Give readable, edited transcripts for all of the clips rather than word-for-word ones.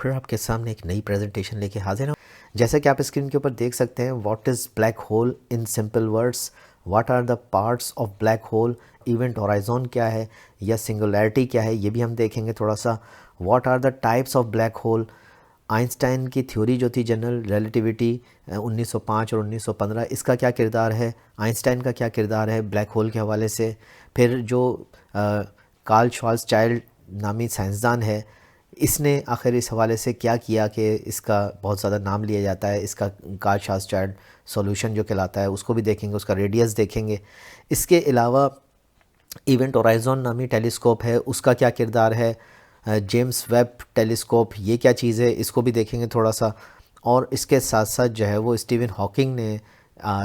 फिर आपके सामने एक नई प्रेजेंटेशन लेके हाजिर हूँ। जैसा कि आप स्क्रीन के ऊपर देख सकते हैं, what is black hole in simple words, what are the parts of black hole, event horizon क्या है या सिंगुलैरिटी क्या है, ये भी हम देखेंगे थोड़ा सा। What are the types of black hole, Einstein की थ्योरी जो थी जनरल रिलेटिविटी 1905 और 1915, इसका क्या किरदार है, आइंस्टाइन का क्या किरदार है ब्लैक होल के हवाले से। फिर जो कार्ल श्वार्ज़चाइल्ड नामी साइंसदान है, इसने आखिर इस हवाले से क्या किया कि इसका बहुत ज़्यादा नाम लिया जाता है। इसका कार्ल श्वार्ज़चाइल्ड सॉल्यूशन जो कहलाता है उसको भी देखेंगे, उसका रेडियस देखेंगे। इसके अलावा इवेंट होराइजन नामी टेलीस्कोप है, उसका क्या किरदार है, जेम्स वेब टेलीस्कोप ये क्या चीज़ है, इसको भी देखेंगे थोड़ा सा। और इसके साथ साथ जो है वो स्टीवन हॉकिंग ने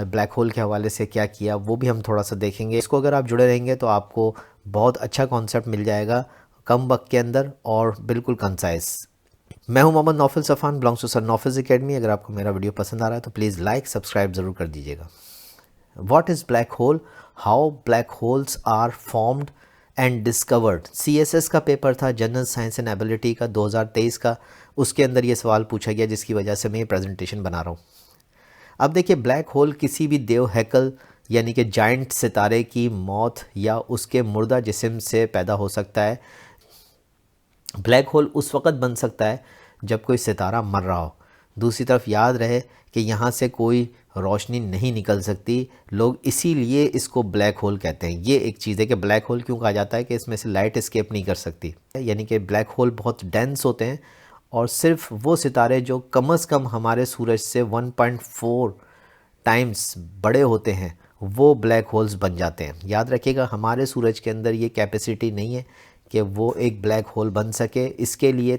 ब्लैक होल के हवाले से क्या किया वो भी हम थोड़ा सा देखेंगे। इसको अगर आप जुड़े रहेंगे तो आपको बहुत अच्छा कॉन्सेप्ट मिल जाएगा कम वक्त के अंदर और बिल्कुल कंसाइज। मैं हूं Mohammad Naufal Safan, belongs to sir Naufal's academy. अगर आपको मेरा वीडियो पसंद आ रहा है तो प्लीज़ लाइक सब्सक्राइब ज़रूर कर दीजिएगा। What is black hole, how black holes are formed and discovered. CSS का पेपर था, जनरल साइंस एंड एबिलिटी का 2023 का, उसके अंदर ये सवाल पूछा गया जिसकी वजह से मैं ये प्रेजेंटेशन बना रहा हूँ। अब देखिए, ब्लैक होल किसी भी देव हैकल यानी कि जाइंट सितारे की मौत या उसके मुर्दा जिस्म से पैदा हो सकता है। ब्लैक होल उस वक़्त बन सकता है जब कोई सितारा मर रहा हो। दूसरी तरफ याद रहे कि यहाँ से कोई रोशनी नहीं निकल सकती, लोग इसीलिए इसको ब्लैक होल कहते हैं। ये एक चीज़ है कि ब्लैक होल क्यों कहा जाता है कि इसमें से लाइट एस्केप नहीं कर सकती, यानी कि ब्लैक होल बहुत डेंस होते हैं और सिर्फ वो सितारे जो कम से कम हमारे सूरज से 1.4 टाइम्स बड़े होते हैं वो ब्लैक होल्स बन जाते हैं। याद रखिएगा, हमारे सूरज के अंदर ये कैपेसिटी नहीं है कि वो एक ब्लैक होल बन सके। इसके लिए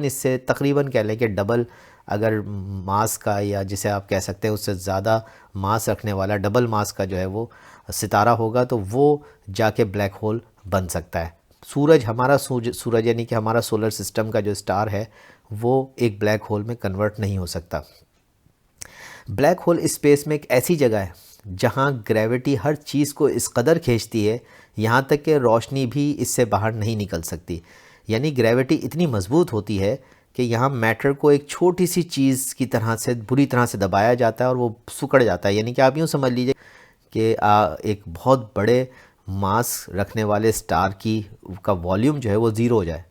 इससे तकरीबन कह लें कि डबल अगर मास का, या जिसे आप कह सकते हैं उससे ज़्यादा मास रखने वाला डबल मास का जो है वो सितारा होगा तो वो जाके ब्लैक होल बन सकता है। सूरज, हमारा सूरज यानी कि हमारा सोलर सिस्टम का जो स्टार है वो एक ब्लैक होल में कन्वर्ट नहीं हो सकता। ब्लैक होल स्पेस में एक ऐसी जगह है जहाँ ग्रेविटी हर चीज़ को इस कदर खींचती है यहाँ तक कि रोशनी भी इससे बाहर नहीं निकल सकती। यानी ग्रेविटी इतनी मजबूत होती है कि यहाँ मैटर को एक छोटी सी चीज़ की तरह से बुरी तरह से दबाया जाता है और वो सिकुड़ जाता है। यानी कि आप यूँ समझ लीजिए कि एक बहुत बड़े मास रखने वाले स्टार का वॉल्यूम जो है वो ज़ीरो हो जाए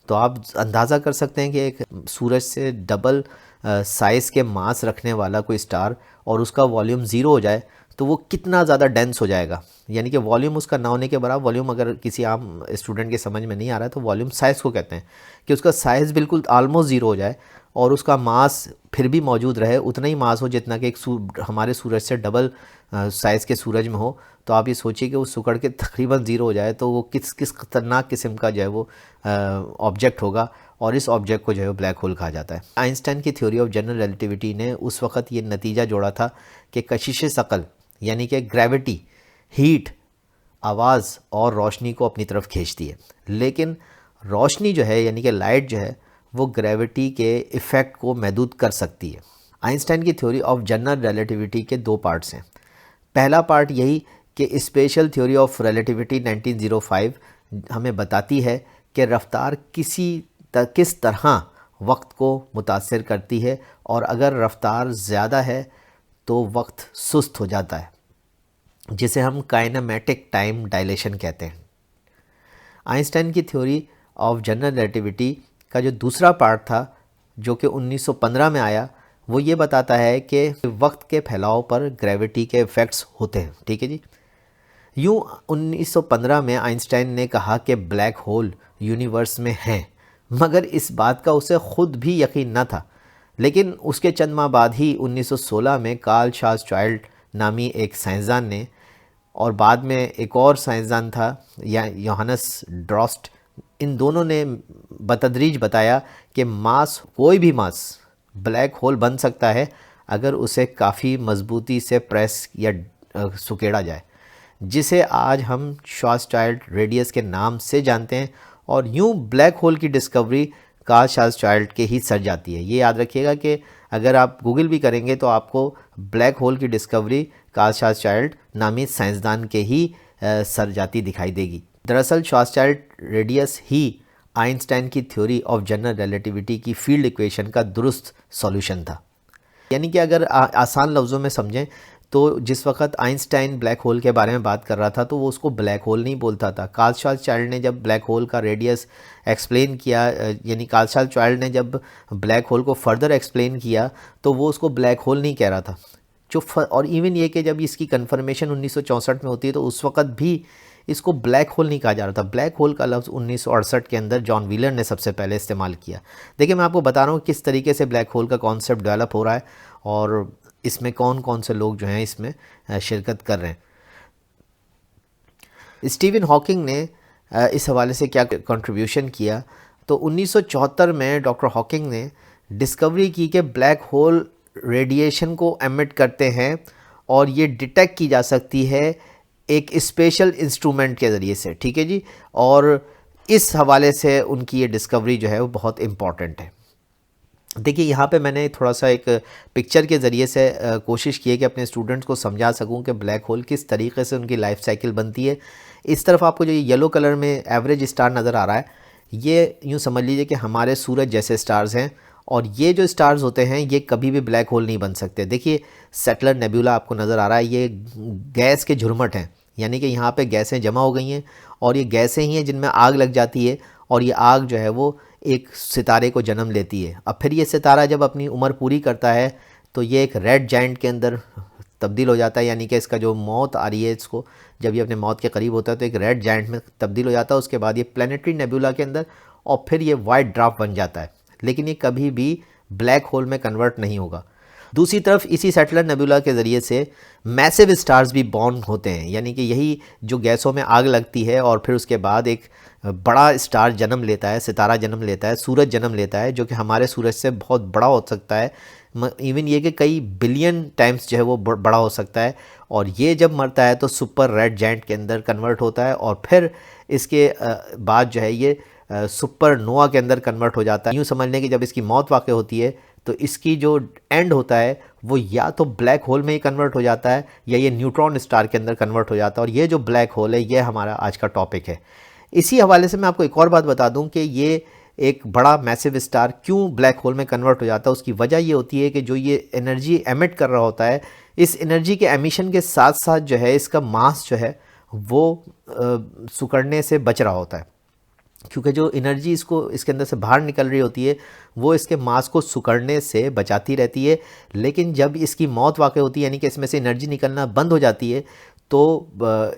तो आप अंदाज़ा कर सकते हैं कि एक सूरज से डबल साइज़ के मास रखने वाला कोई स्टार और उसका वॉल्यूम ज़ीरो हो जाए तो वो कितना ज़्यादा डेंस हो जाएगा। यानी कि वॉल्यूम उसका ना होने के बराबर, वॉल्यूम अगर किसी आम स्टूडेंट के समझ में नहीं आ रहा है तो वॉल्यूम साइज़ को कहते हैं कि उसका साइज़ बिल्कुल आलमोस्ट ज़ीरो हो जाए और उसका मास फिर भी मौजूद रहे, उतना ही मास हो जितना कि हमारे सूरज से डबल साइज़ के सूरज में हो। तो आप ये सोचिए कि वो सिकुड़ के तकरीबन ज़ीरो हो जाए तो वो किस खतरनाक किस्म का जो है वो ऑब्जेक्ट होगा, और इस ऑब्जेक्ट को जो है ब्लैक होल कहा जाता है। आइंस्टाइन की थ्योरी ऑफ जनरल रिलेटिविटी ने उस वक़्त ये नतीजा जोड़ा था कि कशिश सकल यानी कि ग्रेविटी, हीट, आवाज़ और रोशनी को अपनी तरफ खींचती है, लेकिन रोशनी जो है यानी कि लाइट जो है वो ग्रेविटी के इफ़ेक्ट को महदूद कर सकती है। आइंस्टाइन की थ्योरी ऑफ जनरल रिलेटिविटी के दो पार्ट्स हैं। पहला पार्ट यही कि स्पेशल थ्योरी ऑफ रिलेटिविटी 1905 हमें बताती है कि रफ़्तार किस तरह वक्त को मुतासिर करती है, और अगर रफ़्तार ज़्यादा है तो वक्त सुस्त हो जाता है, जिसे हम काइनेमेटिक टाइम डायलेशन कहते हैं। आइंस्टाइन की थ्योरी ऑफ जनरल रिलेटिविटी का जो दूसरा पार्ट था जो कि 1915 में आया, वो ये बताता है कि वक्त के फैलाव पर ग्रेविटी के इफ़ेक्ट्स होते हैं। ठीक है जी। यूँ 1915 में आइंस्टाइन ने कहा कि ब्लैक होल यूनिवर्स में हैं, मगर इस बात का उसे ख़ुद भी यकीन न था। लेकिन उसके चंद माह बाद ही 1916 में कार्ल श्वार्ज़चाइल्ड नामी एक साइंसदान ने, और बाद में एक और साइंसदान था या योहानस ड्रॉस्ट, इन दोनों ने बतदरीज बताया कि कोई भी मास ब्लैक होल बन सकता है अगर उसे काफ़ी मजबूती से प्रेस या सुकेड़ा जाए, जिसे आज हम श्वार्ज़चाइल्ड रेडियस के नाम से जानते हैं। और यूँ ब्लैक होल की डिस्कवरी कार्ल श्वार्ज़चाइल्ड के ही सर जाती है। ये याद रखिएगा कि अगर आप गूगल भी करेंगे तो आपको ब्लैक होल की डिस्कवरी कार्ल श्वार्ज़चाइल्ड नामी साइंसदान के ही सर जाती दिखाई देगी। दरअसल श्वार्ज़चाइल्ड रेडियस ही आइंस्टाइन की थ्योरी ऑफ जनरल रिलेटिविटी की फील्ड इक्वेशन का दुरुस्त सॉल्यूशन था। यानी कि अगर आसान लफ्ज़ों में समझें तो जिस वक्त आइंस्टाइन ब्लैक होल के बारे में बात कर रहा था तो वो उसको ब्लैक होल नहीं बोलता था। कार्ल चाइल्ड ने जब ब्लैक होल का रेडियस एक्सप्लेन किया, यानी कार्ल चाइल्ड ने जब ब्लैक होल को फर्दर एक्सप्लेन किया तो वो उसको ब्लैक होल नहीं कह रहा था। और इवन ये कि जब इसकी कन्फर्मेशन 1964 में होती है तो उस वक्त भी इसको ब्लैक होल नहीं कहा जा रहा था। ब्लैक होल का लफ्ज़ 1968 के अंदर जॉन व्हीलर ने सबसे पहले इस्तेमाल किया। देखिए, मैं आपको बता रहा हूँ किस तरीके से ब्लैक होल का कॉन्सेप्ट डेवलप हो रहा है और इसमें कौन कौन से लोग जो हैं इसमें शिरकत कर रहे हैं। स्टीवन हॉकिंग ने इस हवाले से क्या कंट्रीब्यूशन किया, तो 1974 में डॉक्टर हॉकिंग ने डिस्कवरी की कि ब्लैक होल रेडिएशन को एमिट करते हैं और ये डिटेक्ट की जा सकती है एक स्पेशल इंस्ट्रूमेंट के ज़रिए से, ठीक है जी। और इस हवाले से उनकी ये डिस्कवरी जो है वो बहुत इम्पॉर्टेंट है। देखिए, यहाँ पे मैंने थोड़ा सा एक पिक्चर के ज़रिए से कोशिश की है कि अपने स्टूडेंट्स को समझा सकूँ कि ब्लैक होल किस तरीके से उनकी लाइफ साइकिल बनती है। इस तरफ आपको जो ये येलो कलर में एवरेज स्टार नज़र आ रहा है, ये यूँ समझ लीजिए कि हमारे सूरज जैसे स्टार्स हैं और ये जो स्टार्स होते हैं ये कभी भी ब्लैक होल नहीं बन सकते। देखिए, सेटलर नेबुला आपको नज़र आ रहा है, ये गैस के झुरमट हैं, यानी कि यहाँ पे गैसें जमा हो गई हैं और ये गैसें ही हैं जिनमें आग लग जाती है और ये आग जो है वो एक सितारे को जन्म लेती है। अब फिर ये सितारा जब अपनी उम्र पूरी करता है तो ये एक रेड जाइंट के अंदर तब्दील हो जाता है, यानी कि इसका जो मौत आ रही है, इसको जब ये अपने मौत के करीब होता है तो एक रेड जाइंट में तब्दील हो जाता है। उसके बाद ये प्लैनेटरी नेबुला के अंदर और फिर ये वाइट ड्वार्फ बन जाता है, लेकिन ये कभी भी ब्लैक होल में कन्वर्ट नहीं होगा। दूसरी तरफ इसी सेटलर नेबुला के ज़रिए से मैसिव स्टार्स भी बॉर्न होते हैं, यानी कि यही जो गैसों में आग लगती है और फिर उसके बाद एक बड़ा स्टार जन्म लेता है, सितारा जन्म लेता है, सूरज जन्म लेता है, जो कि हमारे सूरज से बहुत बड़ा हो सकता है। इवन ये कि कई बिलियन टाइम्स जो है वो बड़ा हो सकता है। और ये जब मरता है तो सुपर रेड जाइंट के अंदर कन्वर्ट होता है और फिर इसके बाद जो है ये सुपर नोवा के अंदर कन्वर्ट हो जाता है। यूँ समझ लें कि जब इसकी मौत वाक़ होती है तो इसकी जो एंड होता है वो या तो ब्लैक होल में ही कन्वर्ट हो जाता है या ये न्यूट्रॉन स्टार के अंदर कन्वर्ट हो जाता है। और ये जो ब्लैक होल है ये हमारा आज का टॉपिक है। इसी हवाले से मैं आपको एक और बात बता दूं कि ये एक बड़ा मैसिव स्टार क्यों ब्लैक होल में कन्वर्ट हो जाता है। उसकी वजह ये होती है कि जो ये एनर्जी एमिट कर रहा होता है, इस एनर्जी के एमिशन के साथ साथ जो है इसका मास जो है वो सिकुड़ने से बच रहा होता है, क्योंकि जो एनर्जी इसको इसके अंदर से बाहर निकल रही होती है वो इसके मास को सिकुड़ने से बचाती रहती है। लेकिन जब इसकी मौत वाक़ होती है, यानी कि इसमें से एनर्जी निकलना बंद हो जाती है, तो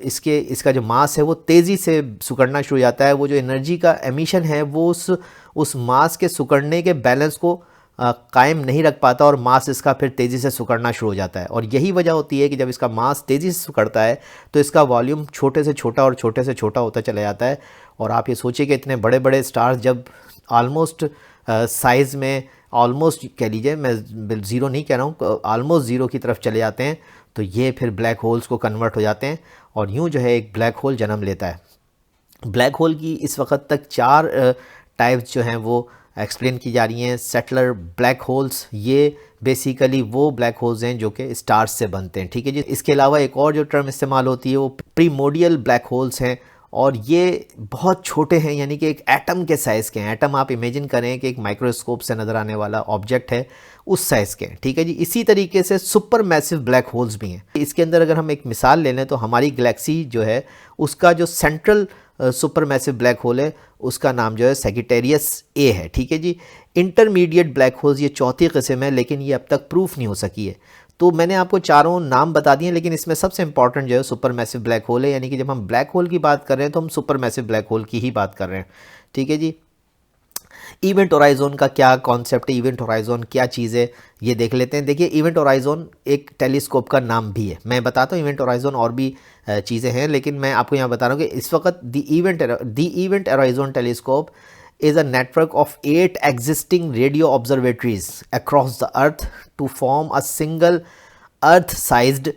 इसका जो मास है वो तेज़ी से सिकुड़ना शुरू हो जाता है। वो जो एनर्जी का एमिशन है वो उस मास के सिकुड़ने के बैलेंस को कायम नहीं रख पाता और मास इसका फिर तेज़ी से सिकुड़ना शुरू हो जाता है। और यही वजह होती है कि जब इसका मास तेज़ी से सिकुड़ता है तो इसका वॉल्यूम छोटे से छोटा और छोटे से छोटा होता चला जाता है। और आप ये सोचिए कि इतने बड़े बड़े स्टार्स जब आलमोस्ट साइज़ में ऑलमोस्ट कह लीजिए, मैं ज़ीरो नहीं कह रहा हूँ, ऑलमोस्ट ज़ीरो की तरफ चले जाते हैं, तो ये फिर ब्लैक होल्स को कन्वर्ट हो जाते हैं और यूँ जो है एक ब्लैक होल जन्म लेता है। ब्लैक होल की इस वक्त तक 4 टाइप्स जो हैं वो एक्सप्लेन की जा रही हैं। सेटलर ब्लैक होल्स, ये बेसिकली वो ब्लैक होल्स हैं जो कि स्टार्स से बनते हैं, ठीक है जी। इसके अलावा एक और जो टर्म इस्तेमाल होती है वो प्रीमोडियल ब्लैक होल्स हैं और ये बहुत छोटे हैं, यानी कि एक एटम के साइज़ के हैं। एटम आप इमेजिन करें कि एक माइक्रोस्कोप से नज़र आने वाला ऑब्जेक्ट है, उस साइज़ के हैं, ठीक है जी। इसी तरीके से सुपर मैसिव ब्लैक होल्स भी हैं। इसके अंदर अगर हम एक मिसाल ले लें तो हमारी गैलेक्सी जो है उसका जो central super massive black hole है उसका नाम जो है सैजिटेरियस ए है, ठीक है जी। इंटरमीडिएट ब्लैक होल्स ये चौथी किस्म है, लेकिन ये अब तक प्रूफ नहीं हो सकी है। तो मैंने आपको चारों नाम बता दिए, लेकिन इसमें सबसे इंपॉर्टेंट जो है सुपर मैसिव ब्लैक होल है। यानी कि जब हम ब्लैक होल की बात कर रहे हैं तो हम सुपर मैसिव ब्लैक होल की ही बात कर रहे हैं, ठीक है जी। इवेंट होराइजन का क्या कॉन्सेप्ट है, इवेंट होराइजन क्या चीज़ है, ये देख लेते हैं। देखिए, इवेंट होराइजन एक टेलीस्कोप का नाम भी है। मैं बताता हूँ इवेंट होराइजन और भी चीज़ें हैं, लेकिन मैं आपको यहाँ बता रहा हूँ कि इस वक्त the event horizon telescope is a network of 8 existing radio observatories across the earth to form a single earth sized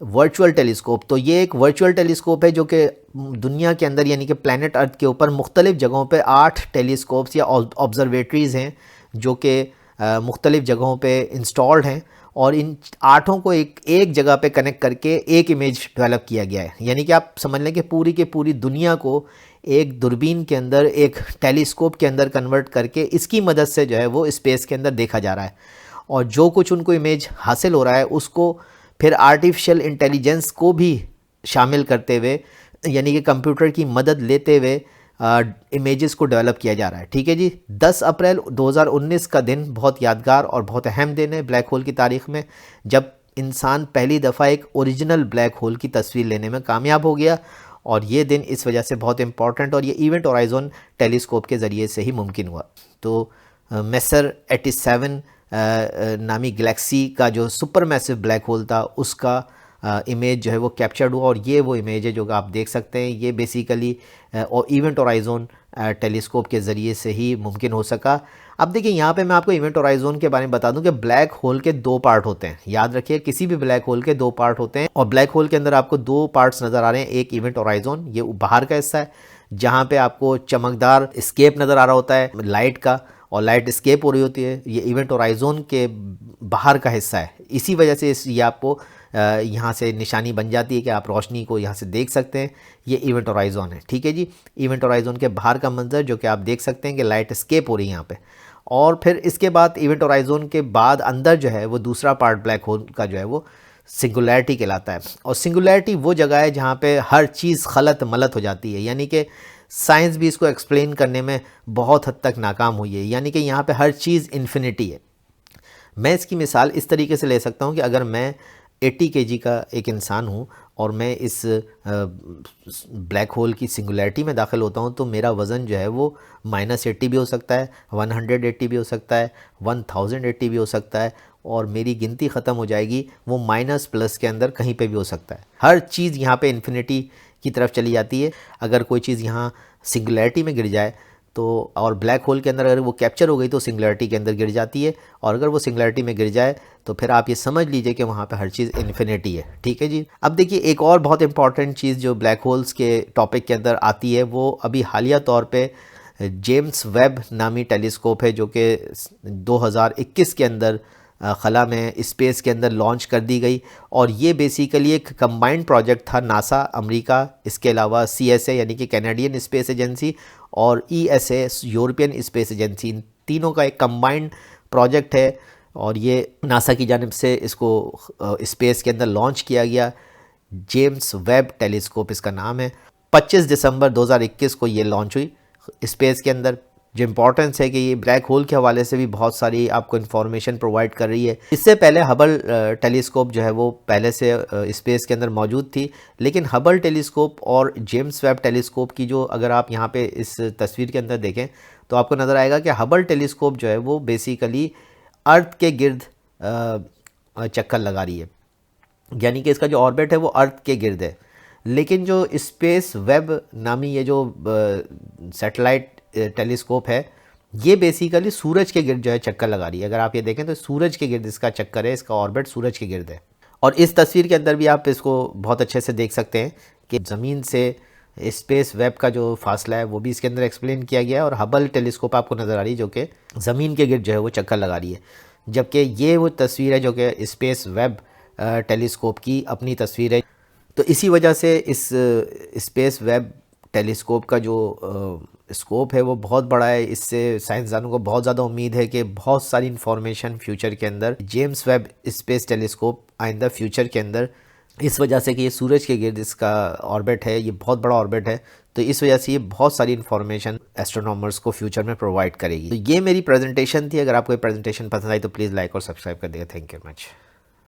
virtual telescope. तो ये एक वर्चुअल टेलीस्कोप है जो कि दुनिया के अंदर यानी कि प्लैनेट अर्थ के ऊपर मुख्तलिफ जगहों पे 8 टेलीस्कोप्स या ऑब्जर्वेटरीज़ हैं जो कि मुख्तलिफ जगहों पे इंस्टॉल्ड हैं और इन 8 को एक जगह पे कनेक्ट करके एक इमेज डेवलप किया गया है। यानी कि आप समझ लें कि पूरी की पूरी दुनिया को एक दूरबीन के अंदर, एक टेलीस्कोप के अंदर कन्वर्ट करके इसकी मदद से जो है वो स्पेस के अंदर देखा जा रहा है। और जो कुछ उनको इमेज हासिल हो रहा है उसको फिर आर्टिफिशियल इंटेलिजेंस को भी शामिल करते हुए, यानी कि कंप्यूटर की मदद लेते हुए इमेजेस को डेवलप किया जा रहा है। ठीक है जी। 10 अप्रैल 2019 का दिन बहुत यादगार और बहुत अहम दिन है ब्लैक होल की तारीख़ में, जब इंसान पहली दफ़ा एक ओरिजिनल ब्लैक होल की तस्वीर लेने में कामयाब हो गया। और ये दिन इस वजह से बहुत इंपॉर्टेंट, और ये इवेंट होराइज़न टेलीस्कोप के ज़रिए से ही मुमकिन हुआ। तो मेसर 87 नामी गैलेक्सी का जो सुपर मैसिव ब्लैक होल था उसका इमेज जो है वो कैप्चर्ड हुआ, और ये वो इमेज है जो आप देख सकते हैं। ये बेसिकली और इवेंट होराइज़न टेलीस्कोप के ज़रिए से ही मुमकिन हो सका। अब देखिए यहाँ पे मैं आपको इवेंट होराइज़न के बारे में बता दूं कि ब्लैक होल के 2 पार्ट होते हैं। याद रखिए, किसी भी ब्लैक होल के 2 पार्ट होते हैं, और ब्लैक होल के अंदर आपको 2 पार्ट्स नज़र आ रहे हैं। एक इवेंट होराइज़न, ये बाहर का हिस्सा है जहाँ पे आपको चमकदार स्केप नज़र आ रहा होता है लाइट का, और लाइट स्केप हो रही होती है। ये इवेंट होराइज़न के बाहर का हिस्सा है। इसी वजह से ये आपको यहाँ से निशानी बन जाती है कि आप रोशनी को यहाँ से देख सकते हैं। ये इवेंट होराइज़न है। ठीक है जी। इवेंट होराइज़न के बाहर का मंजर जो कि आप देख सकते हैं कि लाइट स्केप हो रही है यहाँ पे। और फिर इसके बाद इवेंट होराइज़न के बाद अंदर जो है वो दूसरा पार्ट ब्लैक होल का जो है वो सिंगुलैरिटी कहलाता है। और सिंगुलैरिटी वो जगह है जहाँ पे हर चीज़ खलत मलत हो जाती है, यानी कि साइंस भी इसको एक्सप्लेन करने में बहुत हद तक नाकाम हुई है। यानी कि यहाँ पे हर चीज़ इन्फिनिटी है। मैं इसकी मिसाल इस तरीके से ले सकता हूँ कि अगर मैं 80 kg का एक इंसान हूँ और मैं इस ब्लैक होल की सिंगुलैरिटी में दाखिल होता हूँ, तो मेरा वज़न जो है वो -80 भी हो सकता है, 180 भी हो सकता है, 1080 भी हो सकता है, और मेरी गिनती ख़त्म हो जाएगी वो माइनस प्लस के अंदर कहीं पे भी हो सकता है। हर चीज़ यहाँ पे इन्फिनिटी की तरफ चली जाती है। अगर कोई चीज़ यहाँ सिंगुलैरिटी में गिर जाए तो, और ब्लैक होल के अंदर अगर वो कैप्चर हो गई तो सिंगुलैरिटी के अंदर गिर जाती है, और अगर वो सिंगुलैरिटी में गिर जाए तो फिर आप ये समझ लीजिए कि वहाँ पे हर चीज़ इन्फिनिटी है। ठीक है जी। अब देखिए एक और बहुत इंपॉर्टेंट चीज़ जो ब्लैक होल्स के टॉपिक के अंदर आती है, वो अभी हालिया तौर पे जेम्स वेब नामी टेलीस्कोप है जो कि 2021 के अंदर खला में स्पेस के अंदर लॉन्च कर दी गई। और ये बेसिकली एक कंबाइंड प्रोजेक्ट था नासा अमेरिका, इसके अलावा CSA यानी कि कैनेडियन स्पेस एजेंसी, और ESA यूरोपियन स्पेस एजेंसी, इन तीनों का एक कंबाइंड प्रोजेक्ट है। और ये नासा की जानिब से इसको स्पेस के अंदर लॉन्च किया गया। जेम्स वेब टेलीस्कोप इसका नाम है। 25 दिसंबर 2021 को ये लॉन्च हुई स्पेस के अंदर। जो इम्पोर्टेंस है कि ये ब्लैक होल के हवाले से भी बहुत सारी आपको इन्फॉर्मेशन प्रोवाइड कर रही है। इससे पहले हबल टेलीस्कोप जो है वो पहले से स्पेस के अंदर मौजूद थी, लेकिन हबल टेलीस्कोप और जेम्स वेब टेलीस्कोप की जो अगर आप यहाँ पे इस तस्वीर के अंदर देखें तो आपको नज़र आएगा कि हबल टेलीस्कोप जो है वो बेसिकली अर्थ के गिर्द चक्कर लगा रही है, यानी कि इसका जो ऑर्बिट है वो अर्थ के गिर्द है। लेकिन जो स्पेस वेब नामी ये जो सैटेलाइट टेलीस्कोप है, ये बेसिकली सूरज के गिर्द जो है चक्कर लगा रही है। अगर आप ये देखें तो सूरज के गिर्द इसका चक्कर है, इसका ऑर्बिट सूरज के गिर्द है। और इस तस्वीर के अंदर भी आप इसको बहुत अच्छे से देख सकते हैं कि ज़मीन से स्पेस वेब का जो फासला है वो भी इसके अंदर एक्सप्लेन किया गया है। और हबल टेलीस्कोप आपको नज़र आ रही है जो कि ज़मीन के गिर्द जो है वो चक्कर लगा रही है, जबकि ये वो तस्वीर है जो कि स्पेस वेब टेलीस्कोप की अपनी तस्वीर है। तो इसी वजह से इस स्पेस वेब टेलीस्कोप का जो स्कोप है वो बहुत बड़ा है। इससे साइंसदानों को बहुत ज़्यादा उम्मीद है कि बहुत सारी इन्फॉर्मेशन फ्यूचर के अंदर जेम्स वेब स्पेस टेलीस्कोप आइंदा फ्यूचर के अंदर, इस वजह से कि ये सूरज के गिर्द इसका ऑर्बिट है, ये बहुत बड़ा ऑर्बिट है, तो इस वजह से ये बहुत सारी इन्फॉर्मेशन एस्ट्रोनॉमर्स को फ्यूचर में प्रोवाइड करेगी। तो ये मेरी प्रेजेंटेशन थी। अगर आपको ये प्रेजेंटेशन पसंद आई तो प्लीज़ लाइक और सब्सक्राइब कर देगा। Thank you very much.